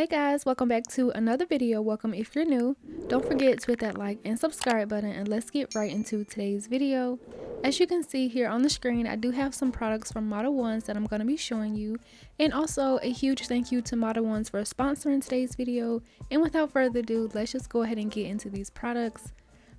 Hey guys, welcome back to another video. Welcome if you're new. Don't forget to hit that like and subscribe button, and let's get right into today's video. As you can see here on the screen, I do have some products from Modelones that I'm going to be showing you, and also a huge thank you to Modelones for sponsoring today's video. And without further ado, let's just go ahead and get into these products.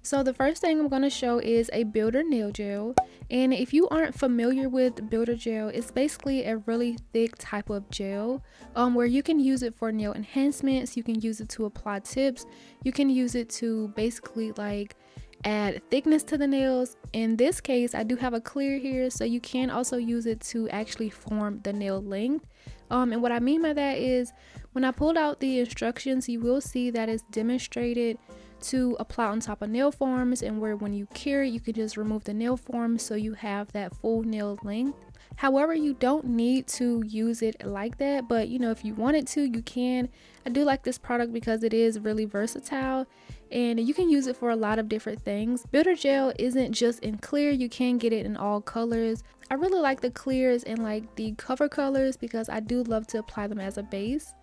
So the first thing I'm going to show is a builder nail gel, and if you aren't familiar with builder gel, it's basically a really thick type of gel where you can use it for nail enhancements, you can use it to apply tips, you can use it to basically like add thickness to the nails. In this case, I do have a clear here, so you can also use it to actually form the nail length. And what I mean by that is when I pulled out the instructions, you will see that it's demonstrated to apply on top of nail forms, and where when you cure it, you can just remove the nail form so you have that full nail length. However, you don't need to use it like that, but you know, if you wanted to, you can. I do like this product because it is really versatile and you can use it for a lot of different things. Builder gel isn't just in clear, you can get it in all colors. I really like the clears and like the cover colors because I do love to apply them as a base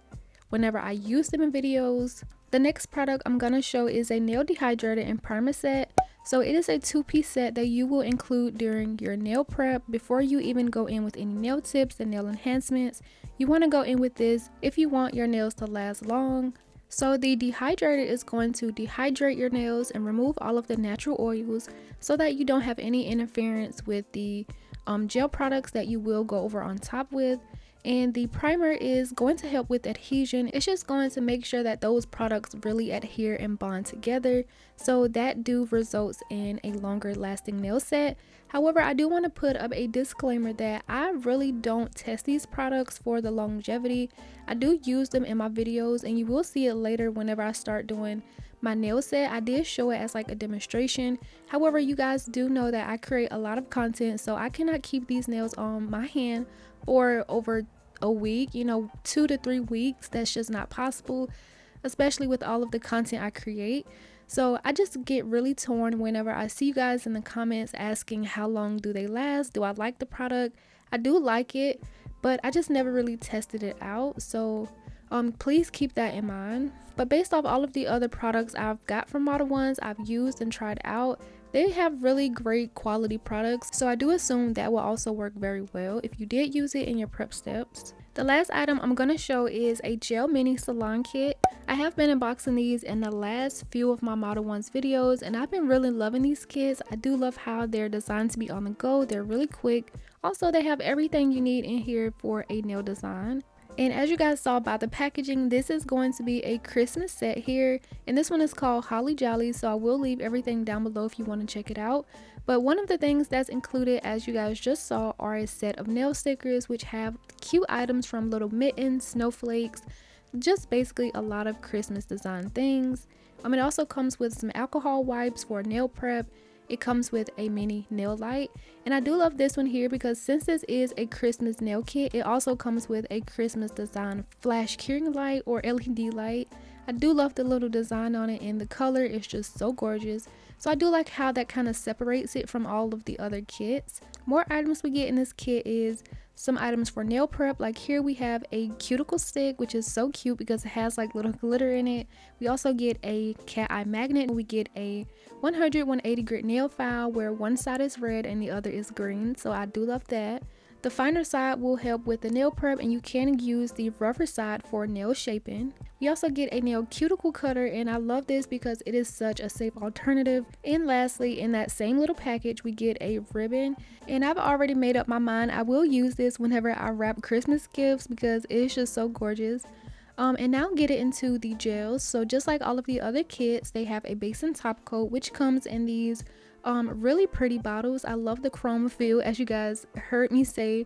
whenever I use them in videos. The next product I'm going to show is a nail dehydrator and primer set. So it is a 2-piece set that you will include during your nail prep. Before you even go in with any nail tips and nail enhancements, you want to go in with this if you want your nails to last long. So the dehydrator is going to dehydrate your nails and remove all of the natural oils so that you don't have any interference with the gel products that you will go over on top with. And the primer is going to help with adhesion. It's just going to make sure that those products really adhere and bond together, so that results in a longer lasting nail set. However, I do want to put up a disclaimer that I really don't test these products for the longevity. I do use them in my videos, and you will see it later whenever I start doing my nail set. I did show it as like a demonstration. However, you guys do know that I create a lot of content, so I cannot keep these nails on my hand for over a week, 2 to 3 weeks. That's just not possible, especially with all of the content I create. So I just get really torn whenever I see you guys in the comments asking how long do they last, do I like the product. I do like it, but I just never really tested it out, so please keep that in mind. But based off all of the other products I've got from Modelones, I've used and tried out, they have really great quality products, so I do assume that will also work very well if you did use it in your prep steps. The last item I'm going to show is a gel mini salon kit. I have been unboxing these in the last few of my Modelones videos, and I've been really loving these kits. I do love how they're designed to be on the go. They're really quick. Also, they have everything you need in here for a nail design. And as you guys saw by the packaging, this is going to be a Christmas set here, and this one is called Holly Jolly, so I will leave everything down below if you want to check it out. But one of the things that's included, as you guys just saw, are a set of nail stickers which have cute items from little mittens, snowflakes, just basically a lot of Christmas design things. It also comes with some alcohol wipes for nail prep. It comes with a mini nail light, and I do love this one here because since this is a Christmas nail kit, it also comes with a Christmas design flash curing light or LED light. I do love the little design on it, and the color is just so gorgeous. So I do like how that kind of separates it from all of the other kits. More items we get in this kit is some items for nail prep. Like here we have a cuticle stick, which is so cute because it has like little glitter in it. We also get a cat eye magnet. We get a 180 grit nail file where one side is red and the other is green, so I do love that. The finer side will help with the nail prep, and you can use the rougher side for nail shaping. We also get a nail cuticle cutter, and I love this because it is such a safe alternative. And lastly, in that same little package, we get a ribbon, and I've already made up my mind I will use this whenever I wrap Christmas gifts because it's just so gorgeous. And now get it into the gels. So just like all of the other kits, they have a base and top coat, which comes in these really pretty bottles. I love the chrome feel, as you guys heard me say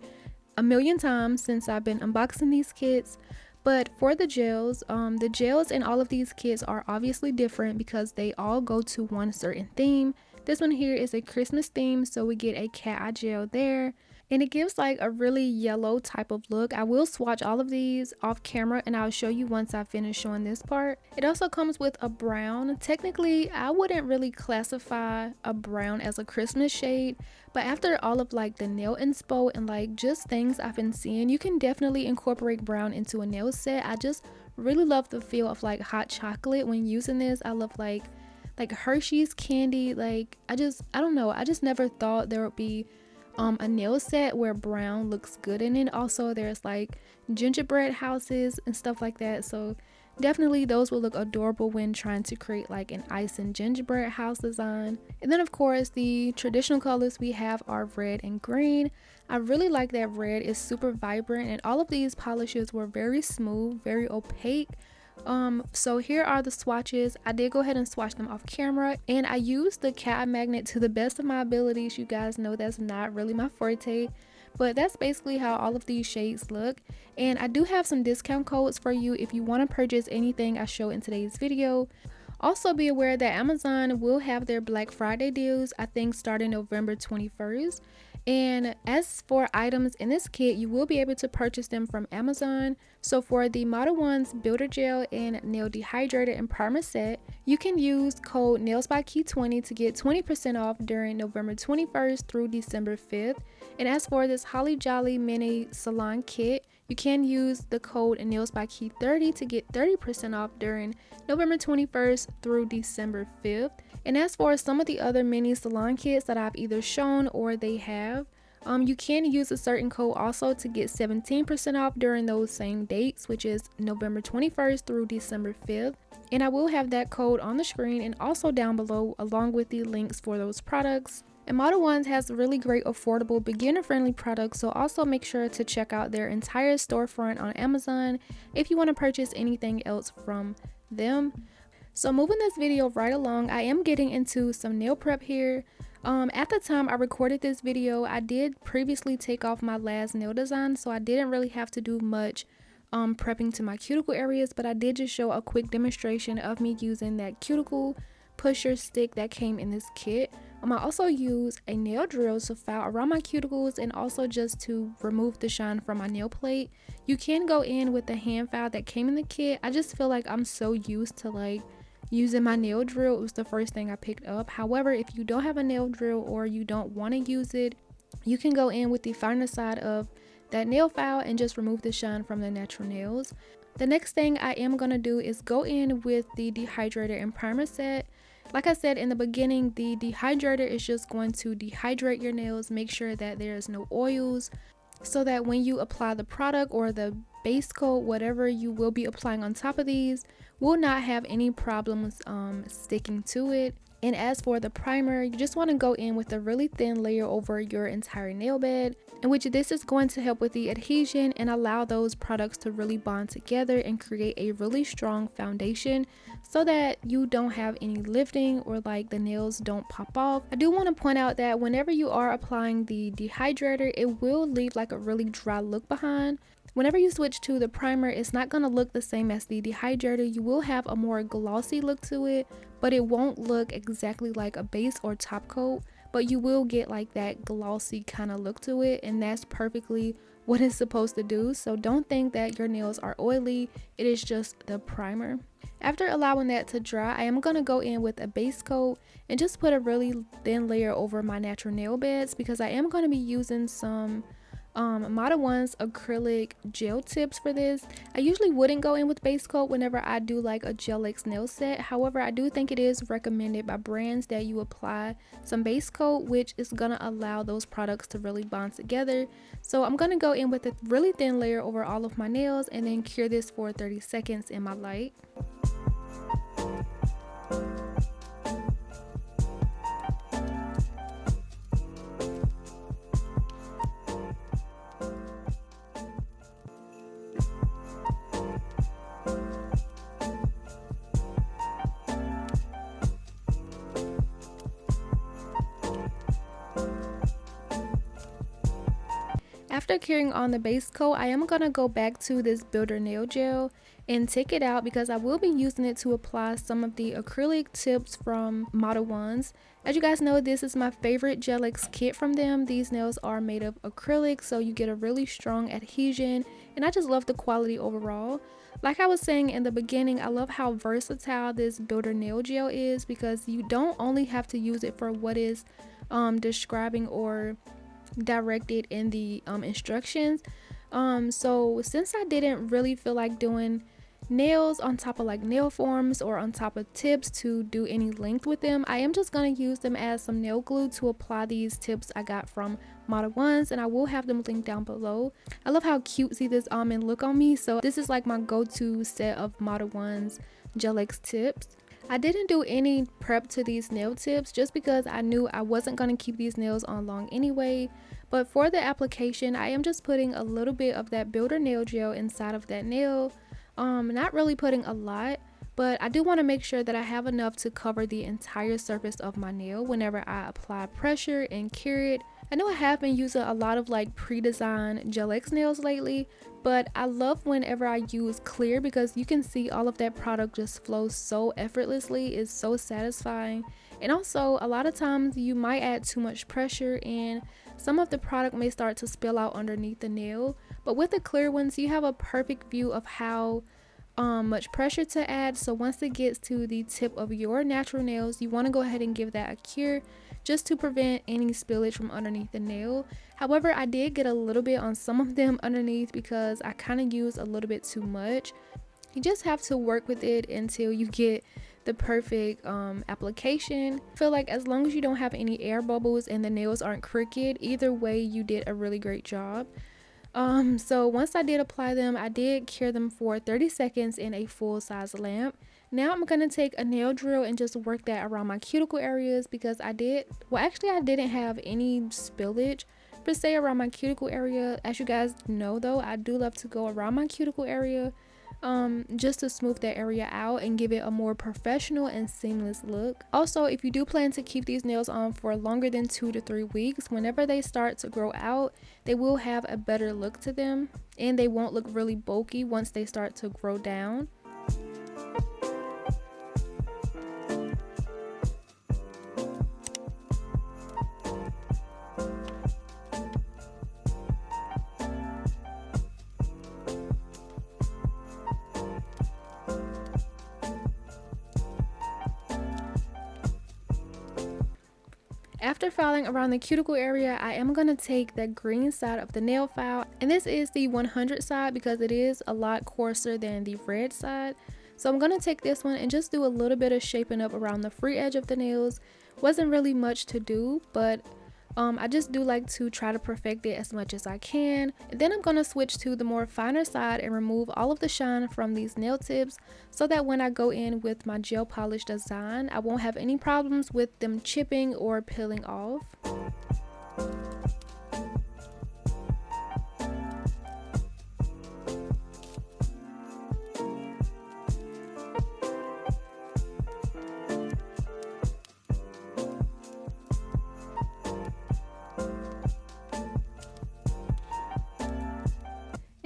a million times since I've been unboxing these kits. But for the gels in all of these kits are obviously different because they all go to one certain theme. This one here is a Christmas theme, so we get a cat eye gel there, and it gives like a really yellow type of look. I will swatch all of these off camera and I'll show you once I finish showing this part. It also comes with a brown. Technically, I wouldn't really classify a brown as a Christmas shade, but after all of like the nail inspo and like just things I've been seeing, you can definitely incorporate brown into a nail set. I just Really love the feel of like hot chocolate when using this. I love like Hershey's candy. Like I don't know, I just never thought there would be a nail set where brown looks good in it. Also there's like gingerbread houses and stuff like that, so definitely those will look adorable when trying to create like an ice and gingerbread house design. And then of course the traditional colors we have are red and green. I really like that red is super vibrant, and all of these polishes were very smooth, very opaque. So here are the swatches. I did go ahead and swatch them off camera, and I used the cat magnet to the best of my abilities. You guys know that's not really my forte, but that's basically how all of these shades look. And I do have some discount codes for you if you want to purchase anything I show in today's video. Also be aware that Amazon will have their Black Friday deals, I think starting November 21st. And as for items in this kit, you will be able to purchase them from Amazon. So for the Model Ones Builder Gel and Nail Dehydrator and Primer set, you can use code NAILSByKey20 to get 20% off during November 21st through December 5th. And as for this Holly Jolly Mini Salon Kit, you can use the code NAILSByKey30 to get 30% off during November 21st through December 5th. And as for some of the other mini salon kits that I've either shown or they have, you can use a certain code also to get 17% off during those same dates, which is November 21st through December 5th. And I will have that code on the screen and also down below along with the links for those products. And Model Ones has really great, affordable, beginner-friendly products, so also make sure to check out their entire storefront on Amazon if you want to purchase anything else from them. So moving this video right along, I am getting into some nail prep here. At the time I recorded this video, I did previously take off my last nail design, so I didn't really have to do much prepping to my cuticle areas, but I did just show a quick demonstration of me using that cuticle pusher stick that came in this kit. I also use a nail drill to file around my cuticles and also just to remove the shine from my nail plate. You can go in with the hand file that came in the kit. I just feel like I'm so used to like using my nail drill. It was the first thing I picked up. However, if you don't have a nail drill or you don't want to use it, you can go in with the finer side of that nail file and just remove the shine from the natural nails. The next thing I am going to do is go in with the dehydrator and primer set. Like I said in the beginning, the dehydrator is just going to dehydrate your nails, make sure that there's no oils, so that when you apply the product or the base coat, whatever you will be applying on top of these, will not have any problems sticking to it. And as for the primer, you just want to go in with a really thin layer over your entire nail bed, in which this is going to help with the adhesion and allow those products to really bond together and create a really strong foundation so that you don't have any lifting or like the nails don't pop off. I do want to point out that whenever you are applying the dehydrator, it will leave like a really dry look behind. Whenever you switch to the primer, it's not going to look the same as the dehydrator. You will have a more glossy look to it, but it won't look exactly like a base or top coat, but you will get like that glossy kind of look to it, and that's perfectly what it's supposed to do. So don't think that your nails are oily, it is just the primer. After allowing that to dry, I am going to go in with a base coat and just put a really thin layer over my natural nail beds, because I am going to be using some Model Ones acrylic gel tips for this. I usually wouldn't go in with base coat whenever I do like a gel X nail set. However, I do think it is recommended by brands that you apply some base coat, which is gonna allow those products to really bond together. So I'm gonna go in with a really thin layer over all of my nails and then cure this for 30 seconds in my light. After curing on the base coat, I am going to go back to this Builder Nail Gel and take it out because I will be using it to apply some of the acrylic tips from Model Ones. As you guys know, this is my favorite Gel X kit from them. These nails are made of acrylic, so you get a really strong adhesion, and I just love the quality overall. Like I was saying in the beginning, I love how versatile this Builder Nail Gel is, because you don't only have to use it for what is describing or directed in the instructions. So since I didn't really feel like doing nails on top of like nail forms or on top of tips to do any length with them, I am just going to use them as some nail glue to apply these tips I got from Modelones, and I will have them linked down below. I love how cutesy this almond look on me, so this is like my go-to set of Modelones Gel X tips. I didn't do any prep to these nail tips just because I knew I wasn't going to keep these nails on long anyway. But for the application, I am just putting a little bit of that builder nail gel inside of that nail. Not really putting a lot, but I do want to make sure that I have enough to cover the entire surface of my nail whenever I apply pressure and cure it. I know I have been using a lot of like pre-designed Gel X nails lately, but I love whenever I use clear because you can see all of that product just flows so effortlessly. It's so satisfying. And also a lot of times you might add too much pressure and some of the product may start to spill out underneath the nail, but with the clear ones you have a perfect view of how much pressure to add. So once it gets to the tip of your natural nails, you want to go ahead and give that a cure just to prevent any spillage from underneath the nail. However, I did get a little bit on some of them underneath because I kind of used a little bit too much. You just have to work with it until you get the perfect application. I feel like as long as you don't have any air bubbles and the nails aren't crooked, either way you did a really great job. So once I did apply them, I did cure them for 30 seconds in a full size lamp. Now I'm going to take a nail drill and just work that around my cuticle areas because I didn't have any spillage per se around my cuticle area. As you guys know though, I do love to go around my cuticle area just to smooth that area out and give it a more professional and seamless look. Also, if you do plan to keep these nails on for longer than 2 to 3 weeks, whenever they start to grow out, they will have a better look to them and they won't look really bulky once they start to grow down. After filing around the cuticle area, I am going to take the green side of the nail file, and this is the 100 side because it is a lot coarser than the red side. So I'm going to take this one and just do a little bit of shaping up around the free edge of the nails. Wasn't really much to do, but I just do like to try to perfect it as much as I can. And then I'm going to switch to the more finer side and remove all of the shine from these nail tips so that when I go in with my gel polish design, I won't have any problems with them chipping or peeling off.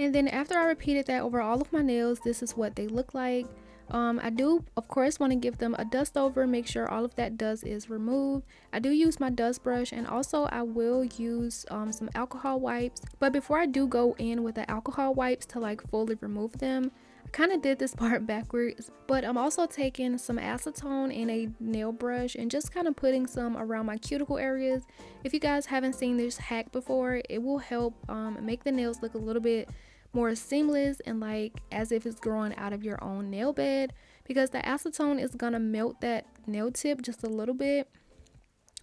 And then after I repeated that over all of my nails, this is what they look like. I do of course want to give them a dust over, make sure all of that dust is removed. I do use my dust brush, and also I will use some alcohol wipes. But before I do go in with the alcohol wipes to like fully remove them, I kind of did this part backwards, but I'm also taking some acetone in a nail brush and just kind of putting some around my cuticle areas. If you guys haven't seen this hack before, it will help make the nails look a little bit more seamless and like as if it's growing out of your own nail bed, because the acetone is gonna melt that nail tip just a little bit,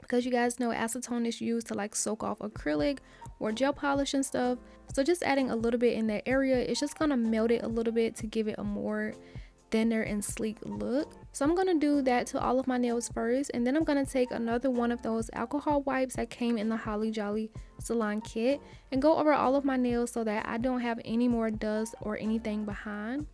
because you guys know acetone is used to like soak off acrylic or gel polish and stuff. So just adding a little bit in that area, it's just gonna melt it a little bit to give it a more thinner and sleek look. So I'm gonna do that to all of my nails first, and then I'm gonna take another one of those alcohol wipes that came in the Holly Jolly Salon kit and go over all of my nails so that I don't have any more dust or anything behind.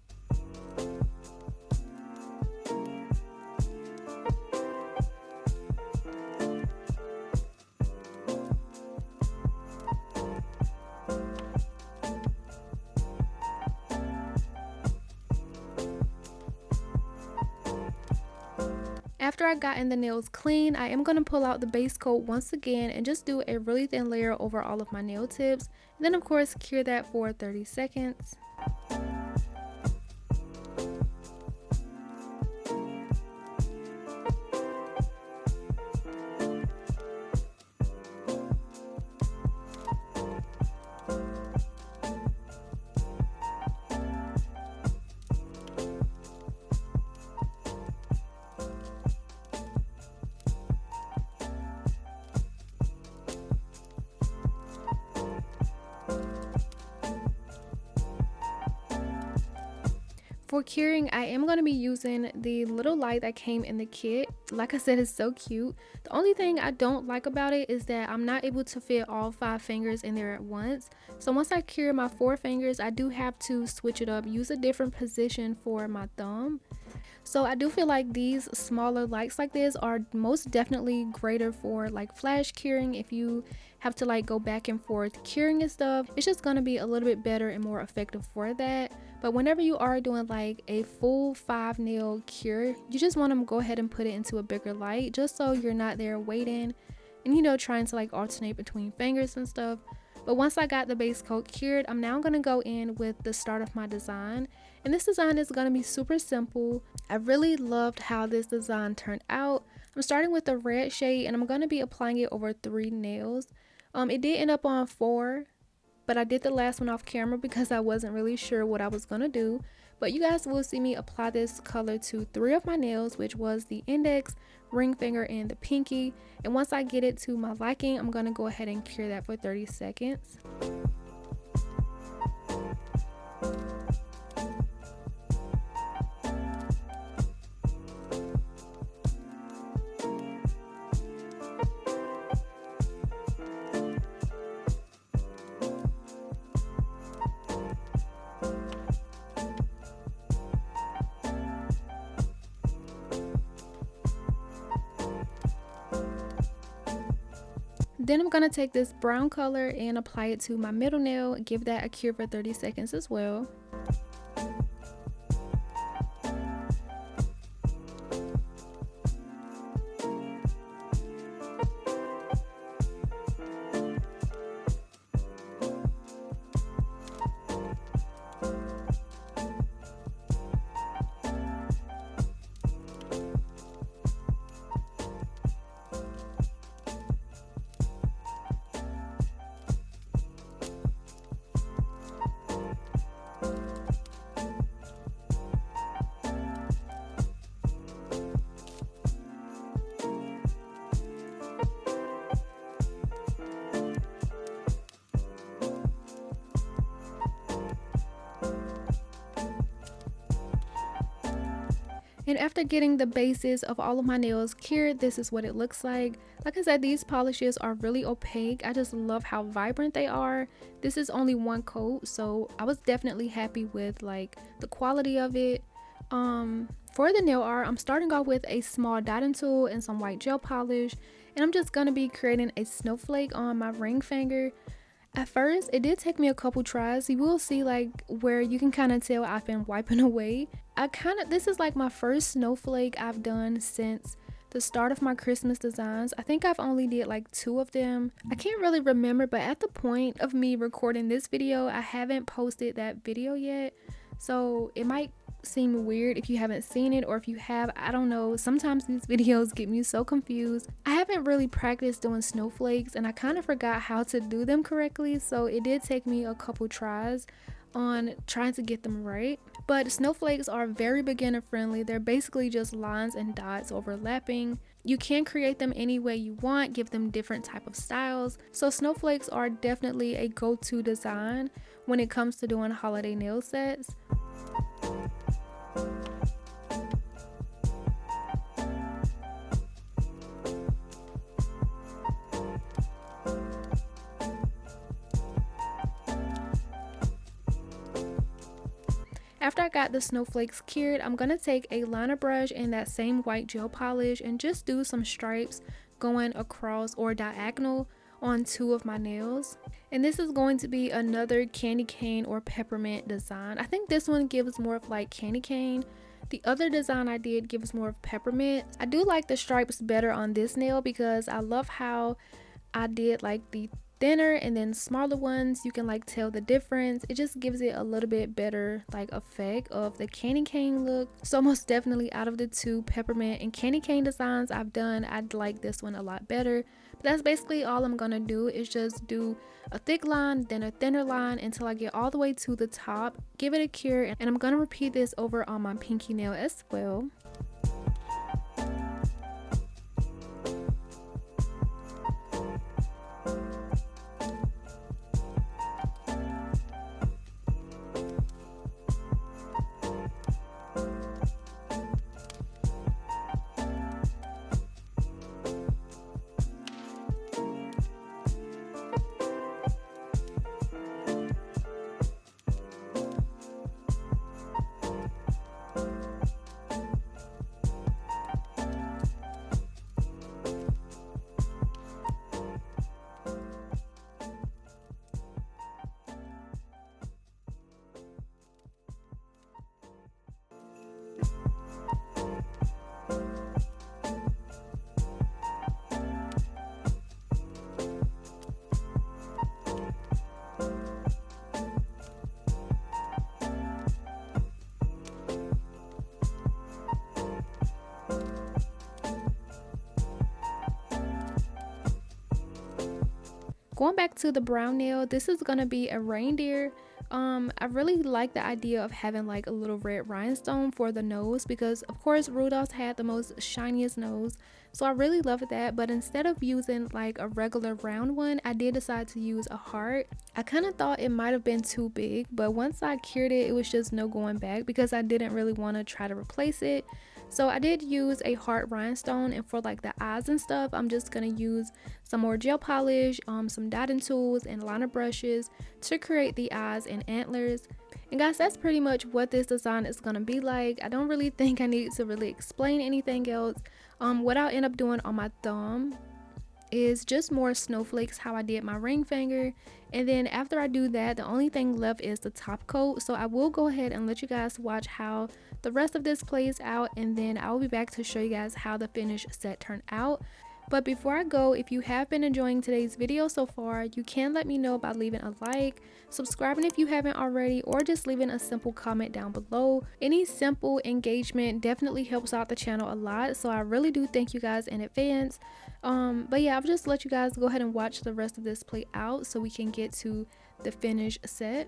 After I gotten the nails clean, I am going to pull out the base coat once again and just do a really thin layer over all of my nail tips. And then of course cure that for 30 seconds. For curing, I am going to be using the little light that came in the kit. Like I said, it's so cute. The only thing I don't like about it is that I'm not able to fit all 5 fingers in there at once. So once I cure my 4 fingers, I do have to switch it up, use a different position for my thumb. So I do feel like these smaller lights like this are most definitely greater for like flash curing. If you have to like go back and forth curing and stuff, it's just gonna be a little bit better and more effective for that. But whenever you are doing like a full 5 nail cure, you just want to go ahead and put it into a bigger light, just so you're not there waiting and, you know, trying to like alternate between fingers and stuff. But once I got the base coat cured, I'm now going to go in with the start of my design. And this design is going to be super simple. I really loved how this design turned out. I'm starting with the red shade and I'm going to be applying it over 3 nails. It did end up on 4, but I did the last one off camera because I wasn't really sure what I was going to do. But you guys will see me apply this color to 3 of my nails, which was the index, ring finger, and the pinky. And once I get it to my liking, I'm going to go ahead and cure that for 30 seconds. Then I'm going to take this brown color and apply it to my middle nail, give that a cure for 30 seconds as well. And after getting the bases of all of my nails cured, this is what it looks like. Like I said, these polishes are really opaque. I just love how vibrant they are. This is only 1 coat, so I was definitely happy with like the quality of it. For the nail art, I'm starting off with a small dotting tool and some white gel polish, and I'm just gonna be creating a snowflake on my ring finger. At first, it did take me a couple tries. You will see like where you can kind of tell I've been wiping away. This is like my first snowflake I've done since the start of my Christmas designs. I think I've only did like 2 of them. I can't really remember, but at the point of me recording this video, I haven't posted that video yet. So it might seem weird if you haven't seen it, or if you have, I don't know. Sometimes these videos get me so confused. I haven't really practiced doing snowflakes and I kind of forgot how to do them correctly, so it did take me a couple tries on trying to get them right. But snowflakes are very beginner friendly. They're basically just lines and dots overlapping. You can create them any way you want, give them different type of styles. So snowflakes are definitely a go-to design when it comes to doing holiday nail sets. After I got the snowflakes cured, I'm going to take a liner brush and that same white gel polish and just do some stripes going across or diagonal on 2 of my nails. And this is going to be another candy cane or peppermint design. I think this one gives more of like candy cane. The other design I did gives more of peppermint. I do like the stripes better on this nail because I love how I did like the thinner and then smaller ones. You can like tell the difference. It just gives it a little bit better like effect of the candy cane look. So most definitely out of the 2 peppermint and candy cane designs I've done, I'd like this one a lot better. But that's basically all I'm gonna do, is just do a thick line, then a thinner line until I get all the way to the top, give it a cure, and I'm gonna repeat this over on my pinky nail as well. Going back to the brown nail, this is gonna be a reindeer. I really like the idea of having like a little red rhinestone for the nose, because of course Rudolph's had the most shiniest nose, so I really love that. But instead of using like a regular round one, I did decide to use a heart. I kind of thought it might have been too big, but once I cured it, it was just no going back, because I didn't really want to try to replace it. So I did use a heart rhinestone, and for like the eyes and stuff, I'm just gonna use some more gel polish, some dotting tools and liner brushes to create the eyes and antlers. And guys, that's pretty much what this design is gonna be like. I don't really think I need to really explain anything else. What I'll end up doing on my thumb is just more snowflakes, how I did my ring finger. And then after I do that, the only thing left is the top coat. So I will go ahead and let you guys watch how the rest of this plays out, and then I will be back to show you guys how the finished set turned out. But before I go, if you have been enjoying today's video so far, you can let me know by leaving a like, subscribing if you haven't already, or just leaving a simple comment down below. Any simple engagement definitely helps out the channel a lot, so I really do thank you guys in advance. But yeah, I'll just let you guys go ahead and watch the rest of this play out so we can get to the finished set.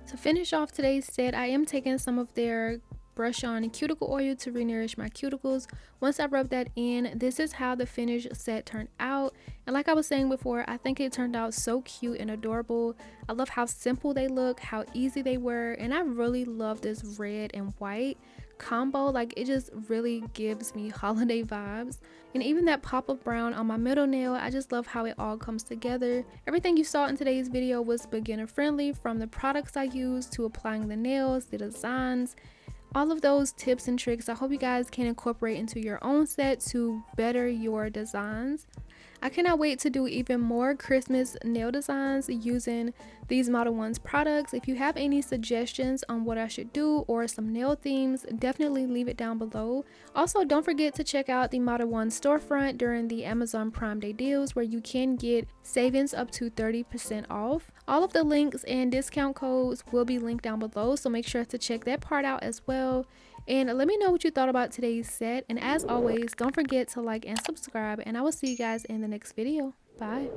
To finish off today's set, I am taking some of their brush on cuticle oil to re-nourish my cuticles. Once I rub that in, this is how the finished set turned out. And like I was saying before, I think it turned out so cute and adorable. I love how simple they look, how easy they were, and I really love this red and white combo. Like, it just really gives me holiday vibes. And even that pop of brown on my middle nail, I just love how it all comes together. Everything you saw in today's video was beginner friendly, from the products I used to applying the nails, the designs, all of those tips and tricks I hope you guys can incorporate into your own set to better your designs. I cannot wait to do even more Christmas nail designs using these Modelones products. If you have any suggestions on what I should do or some nail themes, definitely leave it down below. Also, don't forget to check out the Modelones storefront during the Amazon Prime Day deals, where you can get savings up to 30% off. All of the links and discount codes will be linked down below, so make sure to check that part out as well. And let me know what you thought about today's set. And as always, don't forget to like and subscribe, and I will see you guys in the next video. Bye.